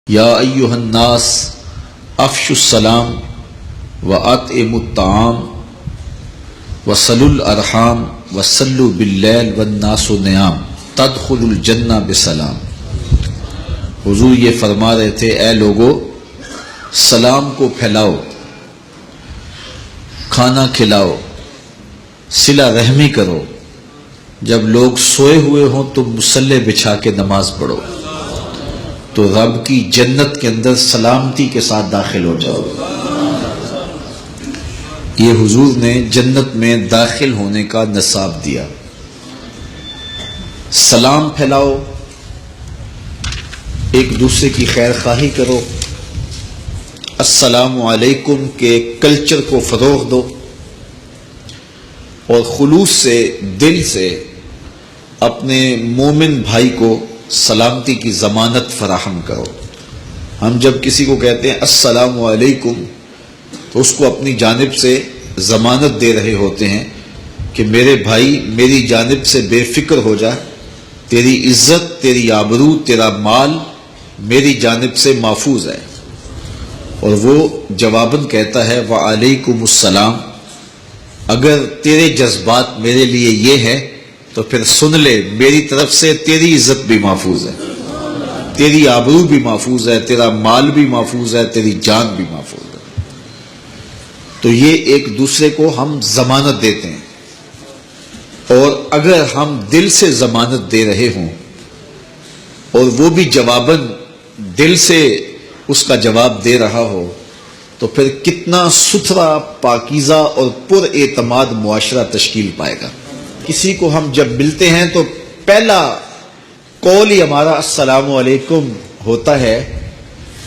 یا ایھا الناس افشوا السلام واطعموا الطعام وصلوا الارحام وصلوا باللیل والناس نیام تدخلوا الجنہ بسلام۔ حضور یہ فرما رہے تھے، اے لوگو سلام کو پھیلاؤ، کھانا کھلاؤ، صلہ رحمی کرو، جب لوگ سوئے ہوئے ہوں تو مصلی بچھا کے نماز پڑھو تو رب کی جنت کے اندر سلامتی کے ساتھ داخل ہو جاؤ۔ یہ حضور نے جنت میں داخل ہونے کا نصاب دیا۔ سلام پھیلاؤ، ایک دوسرے کی خیر خواہی کرو، السلام علیکم کے کلچر کو فروغ دو اور خلوص سے، دل سے اپنے مومن بھائی کو سلامتی کی ضمانت فراہم کرو۔ ہم جب کسی کو کہتے ہیں السلام علیکم تو اس کو اپنی جانب سے ضمانت دے رہے ہوتے ہیں کہ میرے بھائی میری جانب سے بے فکر ہو جا، تیری عزت، تیری آبرو، تیرا مال میری جانب سے محفوظ ہے۔ اور وہ جواباً کہتا ہے وعلیکم السلام، اگر تیرے جذبات میرے لیے یہ ہے تو پھر سن لے، میری طرف سے تیری عزت بھی محفوظ ہے، تیری آبرو بھی محفوظ ہے، تیرا مال بھی محفوظ ہے، تیری جان بھی محفوظ ہے۔ تو یہ ایک دوسرے کو ہم ضمانت دیتے ہیں، اور اگر ہم دل سے ضمانت دے رہے ہوں اور وہ بھی جواباً دل سے اس کا جواب دے رہا ہو تو پھر کتنا ستھرا، پاکیزہ اور پر اعتماد معاشرہ تشکیل پائے گا۔ کسی کو ہم جب ملتے ہیں تو پہلا قول ہی ہمارا السلام علیکم ہوتا ہے۔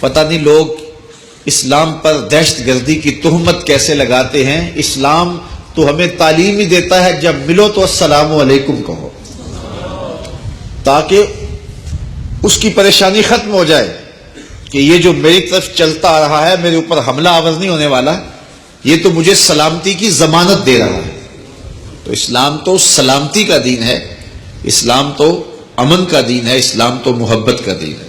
پتہ نہیں لوگ اسلام پر دہشت گردی کی تہمت کیسے لگاتے ہیں۔ اسلام تو ہمیں تعلیم ہی دیتا ہے جب ملو تو السلام علیکم کہو، تاکہ اس کی پریشانی ختم ہو جائے کہ یہ جو میری طرف چلتا آ رہا ہے میرے اوپر حملہ آور نہیں ہونے والا، یہ تو مجھے سلامتی کی ضمانت دے رہا ہے۔ تو اسلام تو سلامتی کا دین ہے، اسلام تو امن کا دین ہے، اسلام تو محبت کا دین ہے۔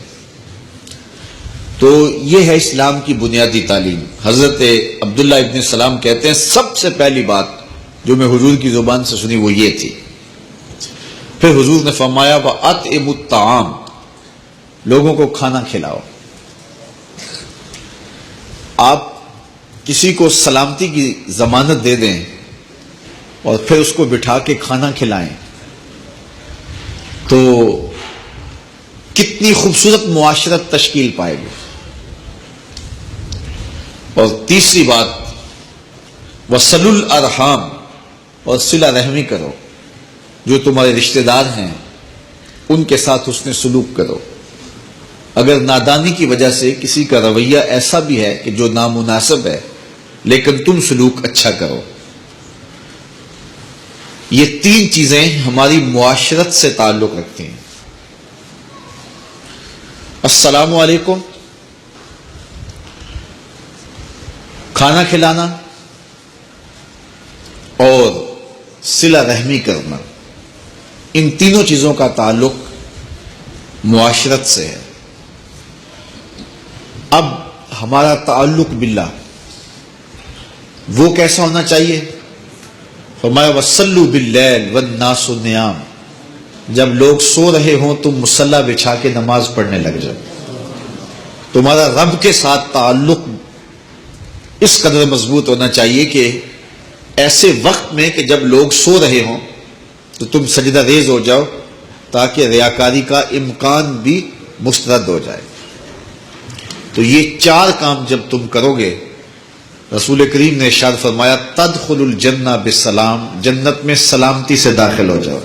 تو یہ ہے اسلام کی بنیادی تعلیم۔ حضرت عبداللہ ابن سلام کہتے ہیں سب سے پہلی بات جو میں حضور کی زبان سے سنی وہ یہ تھی۔ پھر حضور نے فرمایا وَأَطْعِمُوا الطَّعَامَ، لوگوں کو کھانا کھلاؤ۔ آپ کسی کو سلامتی کی ضمانت دے دیں اور پھر اس کو بٹھا کے کھانا کھلائیں تو کتنی خوبصورت معاشرت تشکیل پائے گی۔ اور تیسری بات وصلوا الارحام، اور صلہ رحمی کرو، جو تمہارے رشتہ دار ہیں ان کے ساتھ حسن سلوک کرو۔ اگر نادانی کی وجہ سے کسی کا رویہ ایسا بھی ہے کہ جو نامناسب ہے لیکن تم سلوک اچھا کرو۔ یہ تین چیزیں ہماری معاشرت سے تعلق رکھتی ہیں، السلام علیکم، کھانا کھلانا اور صلہ رحمی کرنا۔ ان تینوں چیزوں کا تعلق معاشرت سے ہے۔ اب ہمارا تعلق باللہ وہ کیسا ہونا چاہیے؟ فرمایا وصلوا باللیل والناس نیام، جب لوگ سو رہے ہوں تم مصلی بچھا کے نماز پڑھنے لگ جاؤ۔ تمہارا رب کے ساتھ تعلق اس قدر مضبوط ہونا چاہیے کہ ایسے وقت میں کہ جب لوگ سو رہے ہوں تو تم سجدہ ریز ہو جاؤ تاکہ ریاکاری کا امکان بھی مسترد ہو جائے۔ تو یہ چار کام جب تم کرو گے، رسول کریم نے ارشاد فرمایا تدخل الجنہ بسلام، جنت میں سلامتی سے داخل ہو جاؤ۔